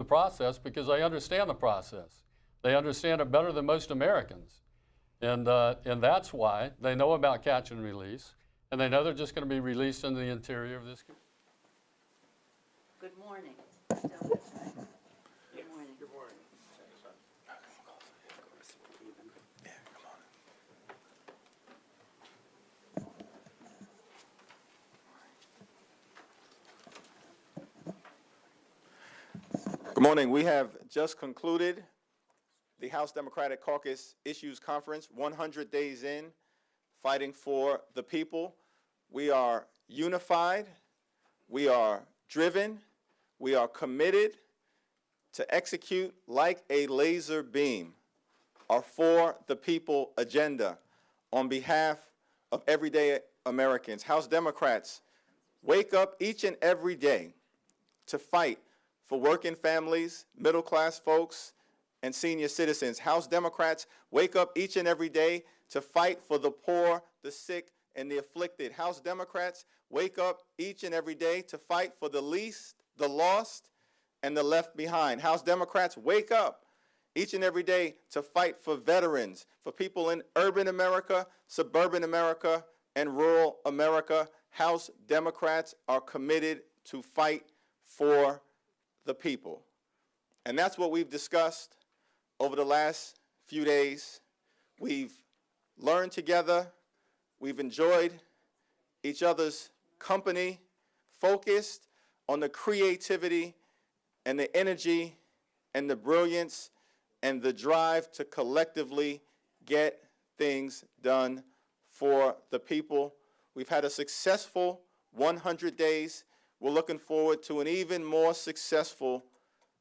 process because they understand the process. They understand it better than most Americans. And that's why they know about catch and release, and they know they're just going to be released into the interior of this country. Good morning. Good morning. Good morning. Good morning. We have just concluded the House Democratic Caucus Issues Conference, 100 days in, fighting for the people. We are unified, we are driven, we are committed to execute like a laser beam our For the People agenda on behalf of everyday Americans. House Democrats, wake up each and every day to fight for working families, middle-class folks, and senior citizens. House Democrats, wake up each and every day to fight for the poor, the sick, and the afflicted. House Democrats, wake up each and every day to fight for the least, the lost, and the left behind. House Democrats, wake up each and every day to fight for veterans, for people in urban America, suburban America, and rural America. House Democrats are committed to fight for the people. And that's what we've discussed over the last few days. We've learned together, we've enjoyed each other's company, focused on the creativity and the energy and the brilliance and the drive to collectively get things done for the people. We've had a successful 100 days. We're looking forward to an even more successful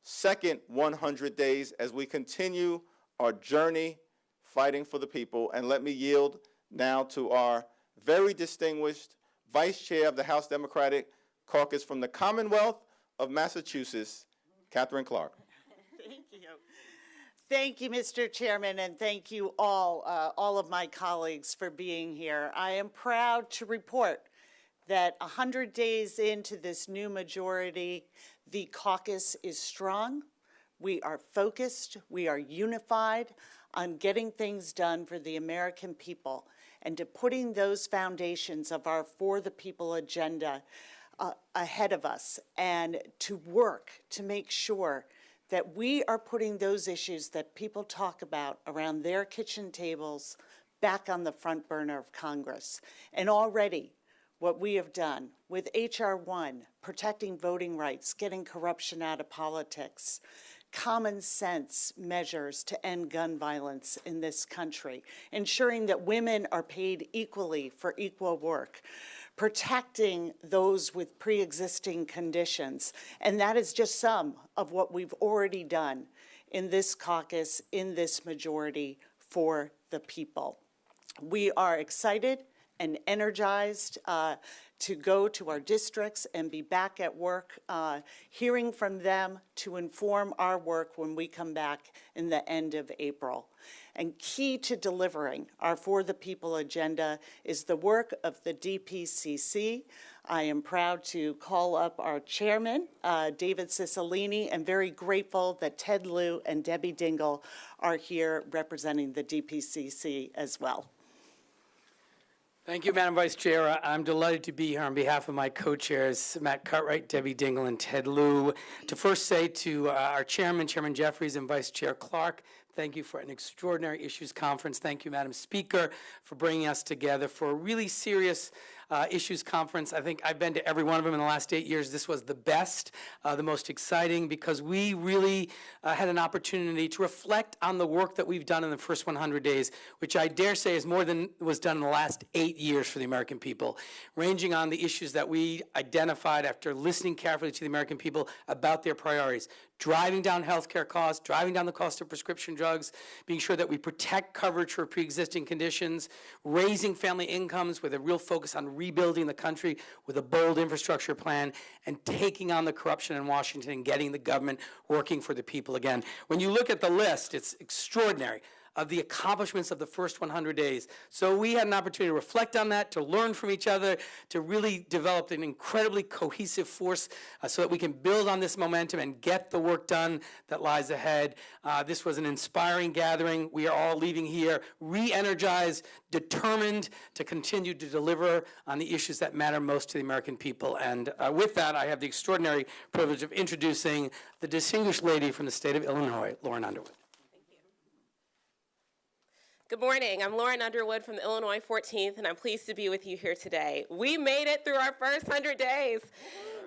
second 100 days as we continue our journey fighting for the people. And let me yield now to our very distinguished Vice Chair of the House Democratic Caucus from the Commonwealth of Massachusetts, Catherine Clark. Thank you. Thank you, Mr. Chairman, and thank you all of my colleagues for being here. I am proud to report that 100 days into this new majority, the caucus is strong, we are focused, we are unified on getting things done for the American people and to putting those foundations of our For the People agenda ahead of us and to work to make sure that we are putting those issues that people talk about around their kitchen tables back on the front burner of Congress. And already, what we have done with H.R. 1, protecting voting rights, getting corruption out of politics, common sense measures to end gun violence in this country, ensuring that women are paid equally for equal work, protecting those with pre-existing conditions. And that is just some of what we've already done in this caucus, in this majority for the people. We are excited and energized to go to our districts and be back at work, hearing from them to inform our work when we come back in the end of April. And key to delivering our For the People agenda is the work of the DPCC. I am proud to call up our chairman, David Cicilline, and very grateful that Ted Lieu and Debbie Dingell are here representing the DPCC as well. Thank you, Madam Vice Chair. I'm delighted to be here on behalf of my co-chairs, Matt Cartwright, Debbie Dingell, and Ted Lieu, to first say to our chairman, Chairman Jeffries, and Vice Chair Clark, thank you for an extraordinary issues conference. Thank you, Madam Speaker, for bringing us together for a really serious issues conference. I think I've been to every one of them in the last 8 years. This was the best, the most exciting, because we really had an opportunity to reflect on the work that we've done in the first 100 days, which I dare say is more than was done in the last 8 years for the American people, ranging on the issues that we identified after listening carefully to the American people about their priorities. Driving down healthcare costs, driving down the cost of prescription drugs, being sure that we protect coverage for pre-existing conditions, raising family incomes with a real focus on rebuilding the country with a bold infrastructure plan, and taking on the corruption in Washington and getting the government working for the people again. When you look at the list, it's extraordinary. of the accomplishments of the first 100 days. So we had an opportunity to reflect on that, to learn from each other, to really develop an incredibly cohesive force so that we can build on this momentum and get the work done that lies ahead. This was an inspiring gathering. We are all leaving here re-energized, determined to continue to deliver on the issues that matter most to the American people. And with that, I have the extraordinary privilege of introducing the distinguished lady from the state of Illinois, Lauren Underwood. Good morning. I'm Lauren Underwood from the Illinois 14th, and I'm pleased to be with you here today. We made it through our first 100 days.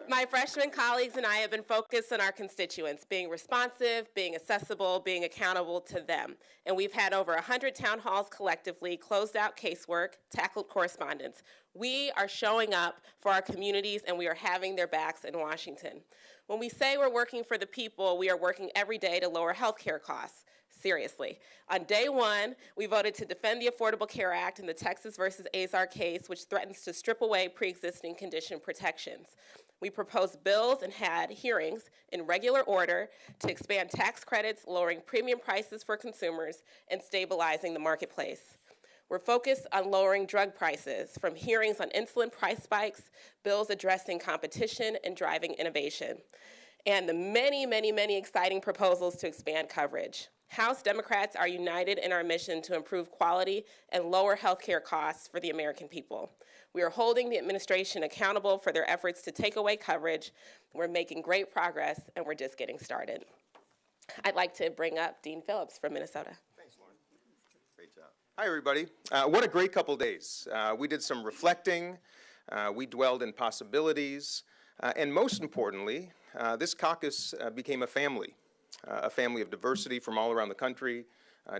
My freshman colleagues and I have been focused on our constituents, being responsive, being accessible, being accountable to them. And we've had over 100 town halls collectively, closed out casework, tackled correspondence. We are showing up for our communities, and we are having their backs in Washington. When we say we're working for the people, we are working every day to lower health care costs. Seriously. On day one, we voted to defend the Affordable Care Act in the Texas versus Azar case, which threatens to strip away pre-existing condition protections. We proposed bills and had hearings in regular order to expand tax credits, lowering premium prices for consumers, and stabilizing the marketplace. We're focused on lowering drug prices, from hearings on insulin price spikes, bills addressing competition and driving innovation, and the many, many, many exciting proposals to expand coverage. House Democrats are united in our mission to improve quality and lower health care costs for the American people. We are holding the administration accountable for their efforts to take away coverage. We're making great progress, and we're just getting started. I'd like to bring up Dean Phillips from Minnesota. Thanks, Lauren. Great job. Hi, everybody. What a great couple days. We did some reflecting. We dwelled in possibilities. And most importantly, this caucus became a family of diversity from all around the country,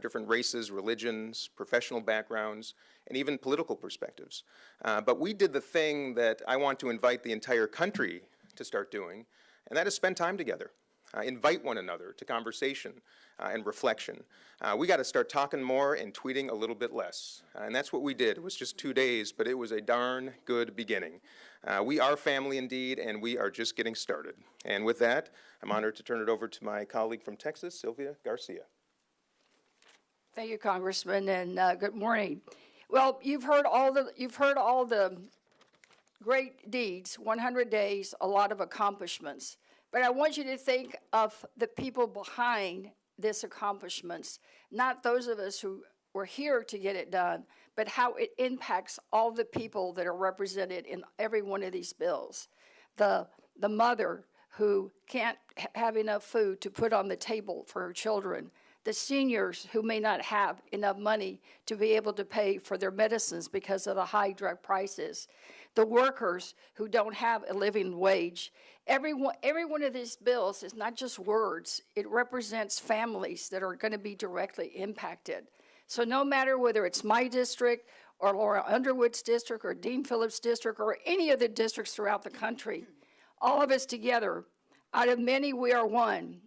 different races, religions, professional backgrounds, and even political perspectives. But we did the thing that I want to invite the entire country to start doing, and that is spend time together. Invite one another to conversation and reflection. We got to start talking more and tweeting a little bit less. And that's what we did. It was just 2 days, but it was a darn good beginning. We are family indeed, and we are just getting started. And with that, I'm honored to turn it over to my colleague from Texas, Sylvia Garcia. Thank you, Congressman, and good morning. Well, you've heard all the great deeds, 100 days, a lot of accomplishments. But I want you to think of the people behind these accomplishments, not those of us who were here to get it done, but how it impacts all the people that are represented in every one of these bills. The mother who can't have enough food to put on the table for her children, the seniors who may not have enough money to be able to pay for their medicines because of the high drug prices, the workers who don't have a living wage. Every one of these bills is not just words. It represents families that are going to be directly impacted. So no matter whether it's my district or Laura Underwood's district or Dean Phillips' district or any of the districts throughout the country, all of us together, out of many we are one.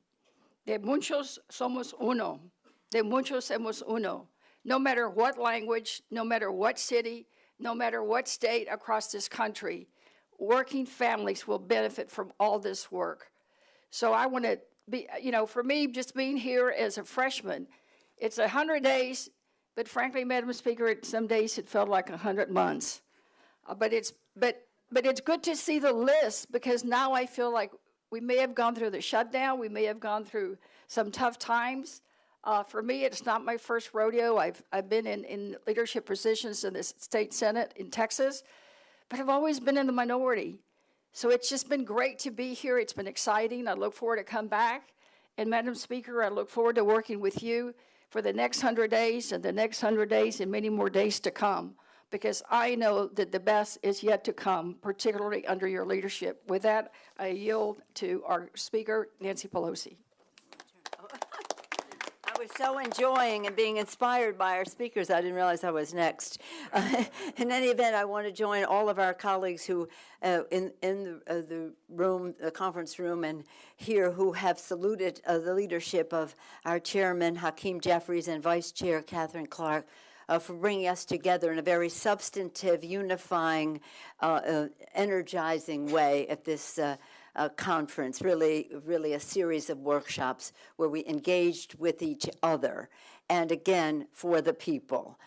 De muchos somos uno. De muchos somos uno. No matter what language, no matter what city, no matter what state across this country, working families will benefit from all this work. So I want to be, for me, just being here as a freshman, it's 100 days, but frankly, Madam Speaker, some days it felt like 100 months. But it's good to see the list, because now I feel like we may have gone through the shutdown, we may have gone through some tough times. For me, it's not my first rodeo. I've been in leadership positions in the state Senate in Texas, but I've always been in the minority. So it's just been great to be here. It's been exciting. I look forward to come back. And Madam Speaker, I look forward to working with you for the next 100 days and the next 100 days and many more days to come, because I know that the best is yet to come, particularly under your leadership. With that, I yield to our Speaker, Nancy Pelosi. I was so enjoying and being inspired by our speakers, I didn't realize I was next. In any event, I want to join all of our colleagues who, in the room, the conference room, and here, who have saluted the leadership of our chairman, Hakeem Jeffries, and Vice Chair Catherine Clark, for bringing us together in a very substantive, unifying, energizing way at this conference, really a series of workshops where we engaged with each other, and again, for the people.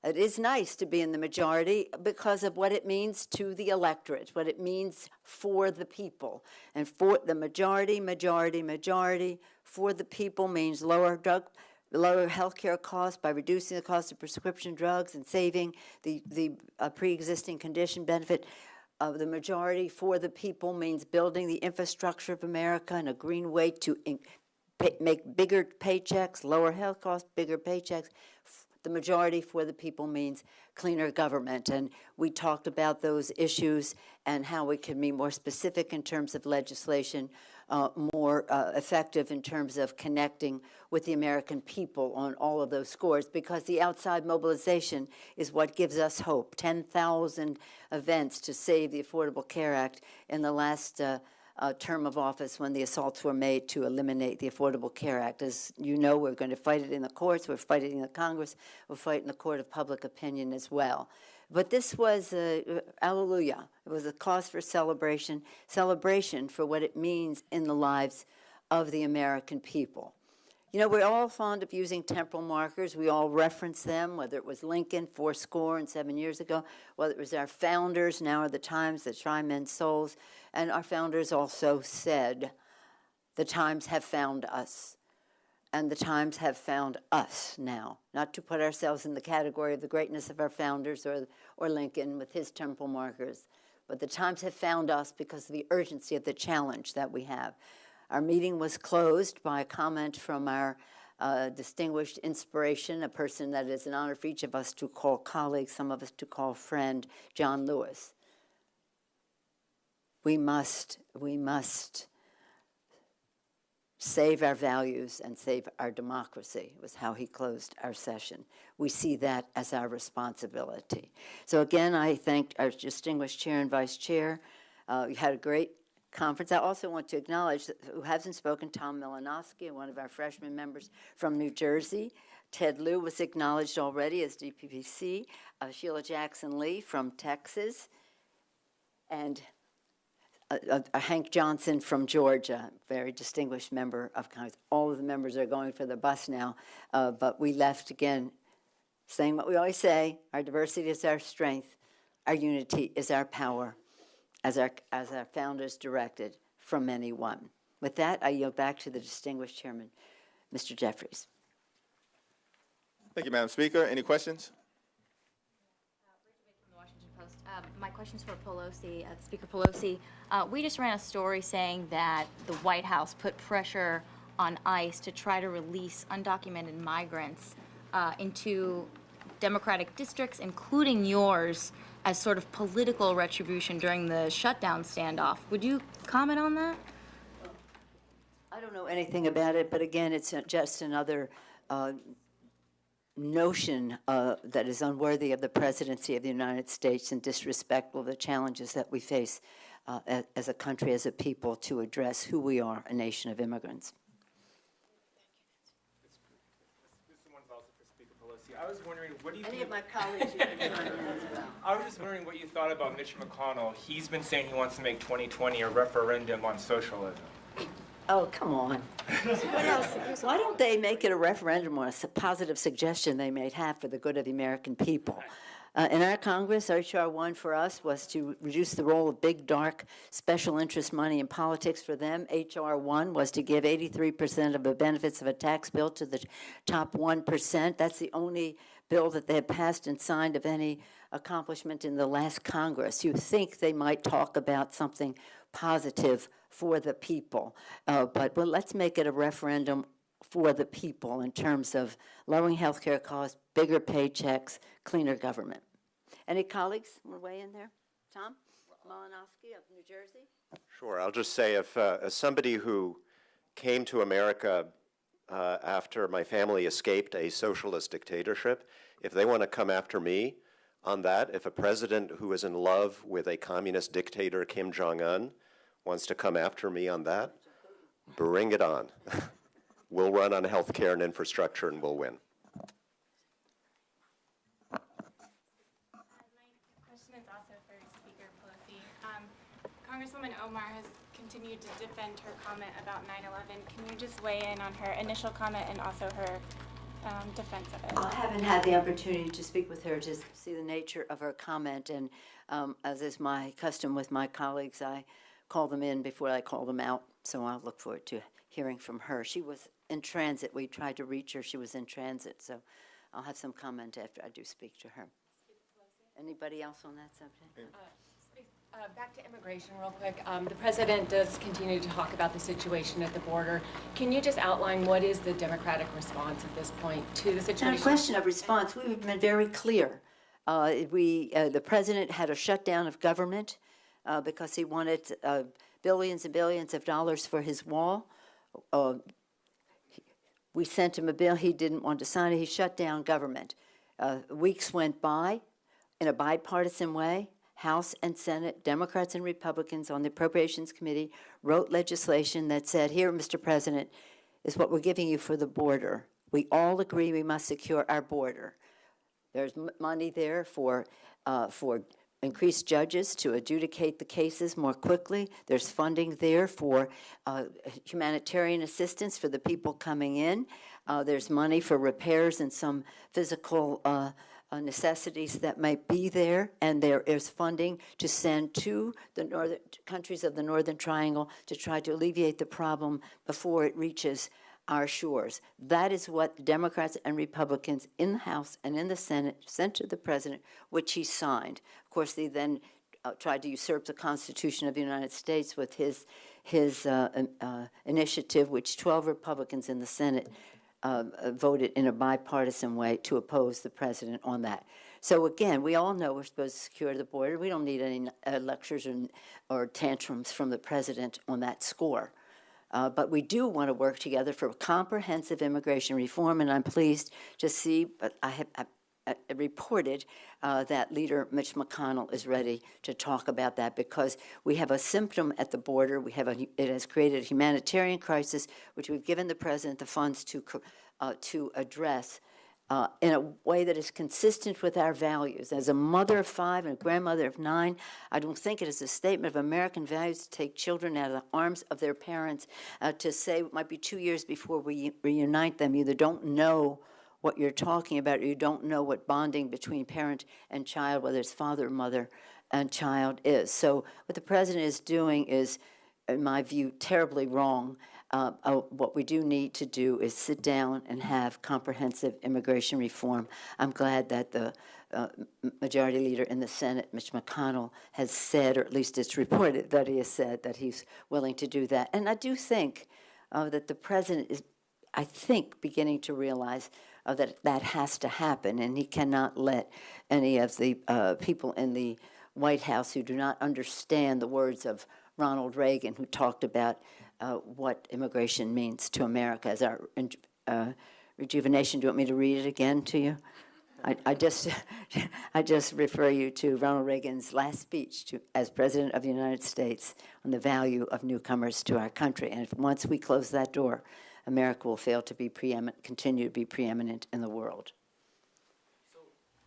It is nice to be in the majority because of what it means to the electorate, what it means for the people. And for the majority for the people means lower health care costs by reducing the cost of prescription drugs and saving the pre-existing condition benefit. The majority for the people means building the infrastructure of America in a green way to make bigger paychecks, lower health costs, bigger paychecks. The majority for the people means cleaner government, and we talked about those issues and how we can be more specific in terms of legislation, more effective in terms of connecting with the American people on all of those scores, because the outside mobilization is what gives us hope. 10,000 events to save the Affordable Care Act in the last term of office when the assaults were made to eliminate the Affordable Care Act. As you know, we're going to fight it in the courts, we're fighting in the Congress, we'll fight in the court of public opinion as well. But this was, hallelujah, it was a cause for celebration for what it means in the lives of the American people. You know, we're all fond of using temporal markers. We all reference them, whether it was Lincoln 77 years ago, whether it was our founders, now are the times that try men's souls. And our founders also said, the times have found us. And the times have found us now. Not to put ourselves in the category of the greatness of our founders or Lincoln with his temporal markers, but the times have found us because of the urgency of the challenge that we have. Our meeting was closed by a comment from our distinguished inspiration, a person that is an honor for each of us to call colleague, some of us to call friend, John Lewis. We must save our values and save our democracy, was how he closed our session. We see that as our responsibility. So again, I thank our distinguished chair and vice chair. We had a great conference. I also want to acknowledge who hasn't spoken, Tom Milanowski, one of our freshman members from New Jersey. Ted Lieu was acknowledged already as DPPC. Sheila Jackson-Lee from Texas. And Hank Johnson from Georgia, very distinguished member of Congress. All of the members are going for the bus now, but we left again saying what we always say: our diversity is our strength, our unity is our power, as our founders directed, from many one. With that, I yield back to the distinguished chairman, Mr. Jeffries. Thank you, Madam Speaker. Any questions? My question's for Pelosi, Speaker Pelosi. We just ran a story saying that the White House put pressure on ICE to try to release undocumented migrants into Democratic districts, including yours, as sort of political retribution during the shutdown standoff. Would you comment on that? I don't know anything about it, but again, it's just another notion that is unworthy of the presidency of the United States and disrespectful of the challenges that we face as a country, as a people, to address who we are, a nation of immigrants. This one's also for Speaker Pelosi. I was wondering, what do you Any think? of my colleagues you can join in as well. I was just wondering what you thought about Mitch McConnell. He's been saying he wants to make 2020 a referendum on socialism. Oh, come on. What else? Why don't they make it a referendum on a positive suggestion they may have for the good of the American people? In our Congress, H.R. 1 for us was to reduce the role of big, dark, special interest money in politics for them. H.R. 1 was to give 83% of the benefits of a tax bill to the top 1%. That's the only bill that they have passed and signed of any accomplishment in the last Congress. You think they might talk about something positive for the people, but let's make it a referendum for the people in terms of lowering health care costs, bigger paychecks, cleaner government. Any colleagues want to weigh in there? Tom Malinowski of New Jersey? Sure. I'll just say, if as somebody who came to America after my family escaped a socialist dictatorship, if they want to come after me on that, if a president who is in love with a communist dictator, Kim Jong-un, wants to come after me on that, bring it on. We'll run on health care and infrastructure, and we'll win. My question is also for Speaker Pelosi. Congresswoman Omar has continued to defend her comment about 9/11. Can you just weigh in on her initial comment and also her defense of it? I haven't had the opportunity to speak with her to see the nature of her comment, and as is my custom with my colleagues, I call them in before I call them out, so I'll look forward to hearing from her. She was in transit. We tried to reach her. She was in transit, so I'll have some comment after I do speak to her. Anybody else on that subject? Back to immigration real quick. The president does continue to talk about the situation at the border. Can you just outline what is the Democratic response at this point to the situation? It's not a question of response. We've been very clear. The president had a shutdown of government because he wanted billions and billions of dollars for his wall. We sent him a bill. He didn't want to sign it. He shut down government. Weeks went by in a bipartisan way. House and Senate, Democrats and Republicans on the Appropriations Committee wrote legislation that said, here, Mr. President, is what we're giving you for the border. We all agree we must secure our border. There's money there for increased judges to adjudicate the cases more quickly. There's funding there for humanitarian assistance for the people coming in. There's money for repairs and some physical necessities that might be there, and there is funding to send to the countries of the Northern Triangle to try to alleviate the problem before it reaches our shores. That is what Democrats and Republicans in the House and in the Senate sent to the president, which he signed. Of course, they then tried to usurp the Constitution of the United States with his initiative, which 12 Republicans in the Senate voted in a bipartisan way to oppose the president on that. So again, we all know we're supposed to secure the border. We don't need any lectures or tantrums from the president on that score. But we do want to work together for comprehensive immigration reform, and I'm pleased to see, but I have reported that Leader Mitch McConnell is ready to talk about that, because we have a symptom at the border. It has created a humanitarian crisis, which we've given the president the funds to address in a way that is consistent with our values. As a mother of 5 and a grandmother of 9, I don't think it is a statement of American values to take children out of the arms of their parents, to say it might be 2 years before we reunite them. You either don't know what you're talking about, or you don't know what bonding between parent and child, whether it's father, mother, and child is. So what the president is doing is, in my view, terribly wrong. What we do need to do is sit down and have comprehensive immigration reform. I'm glad that the majority leader in the Senate, Mitch McConnell, has said, or at least it's reported that he has said, that he's willing to do that. And I do think that the president is, I think, beginning to realize that that has to happen, and he cannot let any of the people in the White House who do not understand the words of Ronald Reagan, who talked about what immigration means to America as our rejuvenation. Do you want me to read it again to you? I just refer you to Ronald Reagan's last speech as President of the United States on the value of newcomers to our country. And if once we close that door, America will fail to be continue to be preeminent in the world. So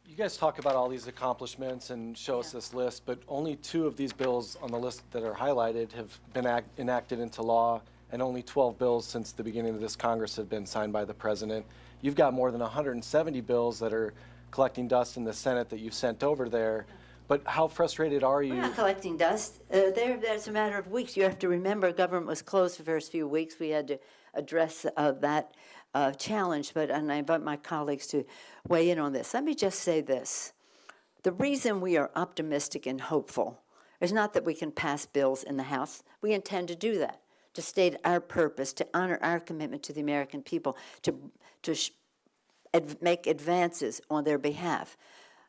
you guys talk about all these accomplishments and show us this list, but only 2 of these bills on the list that are highlighted have been enacted into law, and only 12 bills since the beginning of this Congress have been signed by the president. You've got more than 170 bills that are collecting dust in the Senate that you've sent over there. But how frustrated are you? We're not collecting dust. That's a matter of weeks. You have to remember, government was closed for the first few weeks. We had to address that challenge, and I invite my colleagues to weigh in on this. Let me just say this. The reason we are optimistic and hopeful is not that we can pass bills in the House. We intend to do that, to state our purpose, to honor our commitment to the American people, to make advances on their behalf.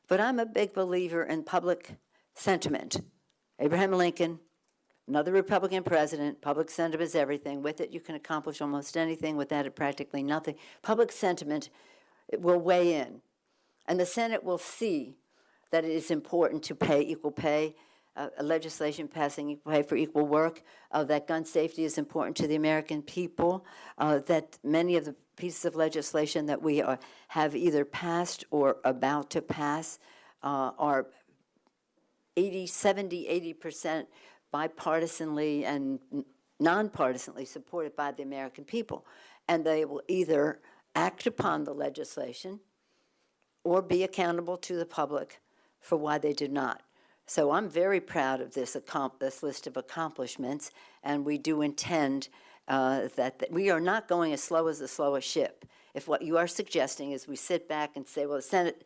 But I'm a big believer in public sentiment. Abraham Lincoln, another Republican president, public sentiment is everything. With it, you can accomplish almost anything. Without it, practically nothing. Public sentiment will weigh in. And the Senate will see that it is important to pay equal pay, legislation passing equal pay for equal work, that gun safety is important to the American people, that many of the pieces of legislation that we have either passed or about to pass are 80% bipartisanly and nonpartisanly supported by the American people. And they will either act upon the legislation or be accountable to the public for why they did not. So I'm very proud of this list of accomplishments, and we do intend that we are not going as slow as the slowest ship. If what you are suggesting is we sit back and say, well, the Senate,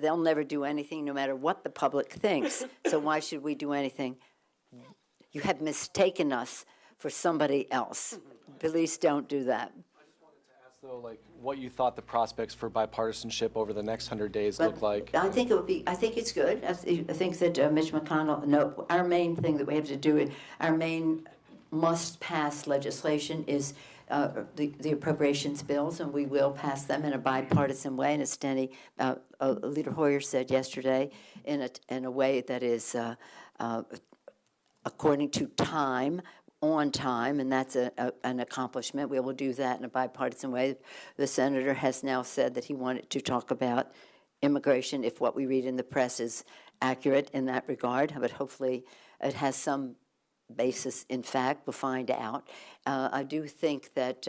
they'll never do anything no matter what the public thinks, so why should we do anything? You have mistaken us for somebody else. Please don't do that. So, like, what you thought the prospects for bipartisanship over the next 100 days look like? I think it would be. I think it's good. I think that Mitch McConnell. No, our main thing that we have to do, our main must-pass legislation is the appropriations bills, and we will pass them in a bipartisan way. And as Leader Hoyer said yesterday, in a way that is according to time. On time, and that's an accomplishment. We will do that in a bipartisan way. The senator has now said that he wanted to talk about immigration if what we read in the press is accurate in that regard, but hopefully it has some basis in fact. We'll find out. I do think that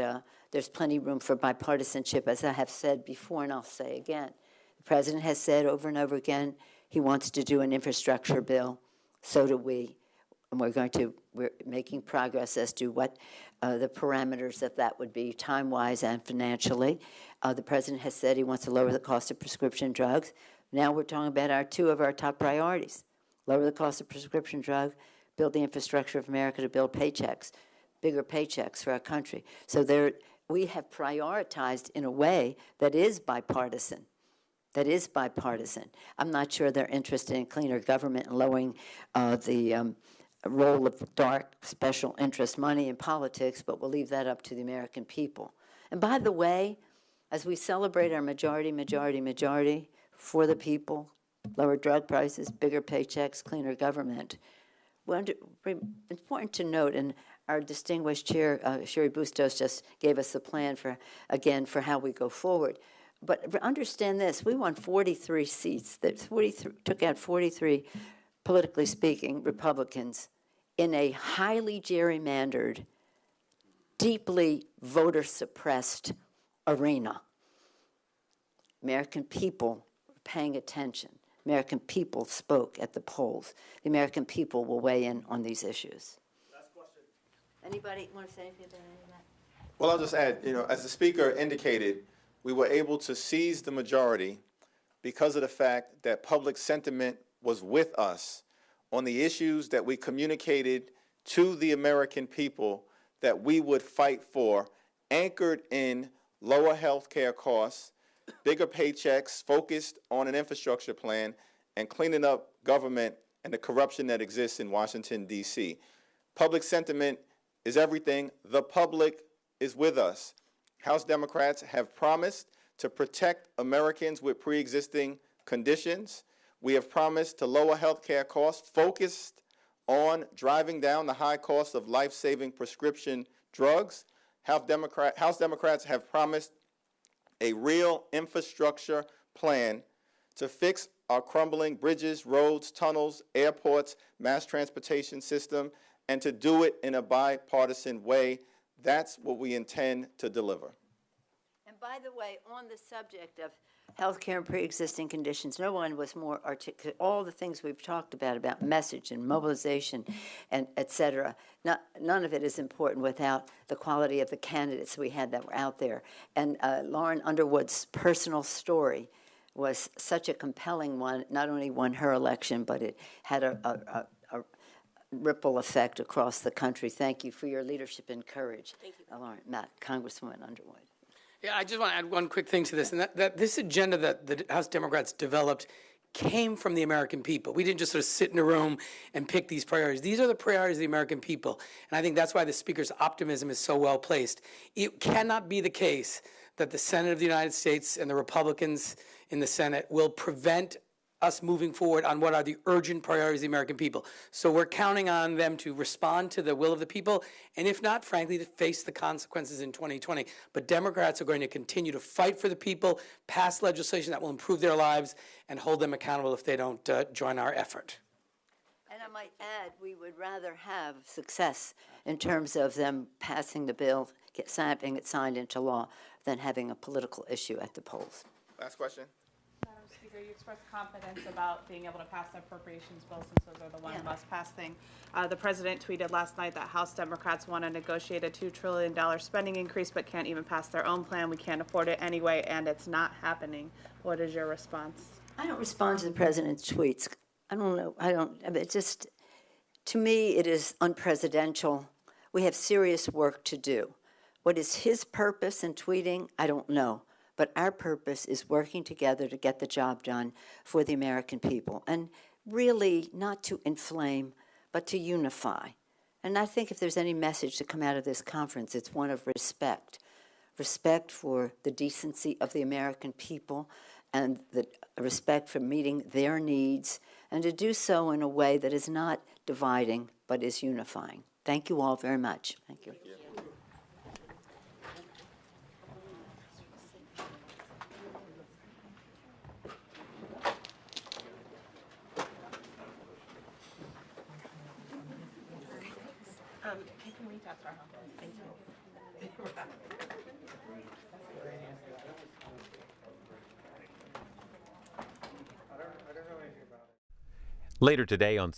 there's plenty of room for bipartisanship, as I have said before, and I'll say again. The president has said over and over again he wants to do an infrastructure bill. So do we. And we're making progress as to what the parameters of that would be time-wise and financially. The president has said he wants to lower the cost of prescription drugs. Now we're talking about two of our top priorities. Lower the cost of prescription drugs, build the infrastructure of America to build paychecks, bigger paychecks for our country. So we have prioritized in a way that is bipartisan. I'm not sure they're interested in cleaner government and lowering the role of dark special interest money in politics, but we'll leave that up to the American people. And by the way, as we celebrate our majority for the people, lower drug prices, bigger paychecks, cleaner government, important to note, and our distinguished chair, Sherry Bustos, just gave us a plan for how we go forward. But understand this, we won 43 seats, took out 43, politically speaking, Republicans in a highly gerrymandered, deeply voter-suppressed arena. American people were paying attention. American people spoke at the polls. The American people will weigh in on these issues. Last question. Anybody want to say anything about any of that? Well, I'll just add, as the speaker indicated, we were able to seize the majority because of the fact that public sentiment was with us on the issues that we communicated to the American people that we would fight for, anchored in lower health care costs, bigger paychecks, focused on an infrastructure plan, and cleaning up government and the corruption that exists in Washington, D.C. Public sentiment is everything. The public is with us. House Democrats have promised to protect Americans with pre-existing conditions. We have promised to lower health care costs, focused on driving down the high cost of life-saving prescription drugs. House Democrats have promised a real infrastructure plan to fix our crumbling bridges, roads, tunnels, airports, mass transportation system, and to do it in a bipartisan way. That's what we intend to deliver. And by the way, on the subject of health care and pre-existing conditions, no one was more articulate. All the things we've talked about message and mobilization and et cetera, none of it is important without the quality of the candidates we had that were out there. And Lauren Underwood's personal story was such a compelling one. Not only won her election, but it had a ripple effect across the country. Thank you for your leadership and courage. Thank you. Lauren, Congresswoman Underwood. Yeah, I just want to add one quick thing to this, and that this agenda that the House Democrats developed came from the American people. We didn't just sort of sit in a room and pick these priorities. These are the priorities of the American people, and I think that's why the Speaker's optimism is so well placed. It cannot be the case that the Senate of the United States and the Republicans in the Senate will prevent us moving forward on what are the urgent priorities of the American people. So we're counting on them to respond to the will of the people, and if not, frankly, to face the consequences in 2020. But Democrats are going to continue to fight for the people, pass legislation that will improve their lives, and hold them accountable if they don't join our effort. And I might add, we would rather have success in terms of them passing the bill, having it signed into law, than having a political issue at the polls. Last question. Madam Speaker, you expressed confidence about being able to pass the appropriations bill since those are the one must-pass thing. The president tweeted last night that House Democrats want to negotiate a $2 trillion spending increase but can't even pass their own plan. We can't afford it anyway, and it's not happening. What is your response? I don't respond to the president's tweets. I don't know. It just, to me, it is unpresidential. We have serious work to do. What is his purpose in tweeting? I don't know. But our purpose is working together to get the job done for the American people. And really not to inflame, but to unify. And I think if there's any message to come out of this conference, it's one of respect. Respect for the decency of the American people and the respect for meeting their needs, and to do so in a way that is not dividing, but is unifying. Thank you all very much. Thank you. Can we talk to our home? Thank you. Later today on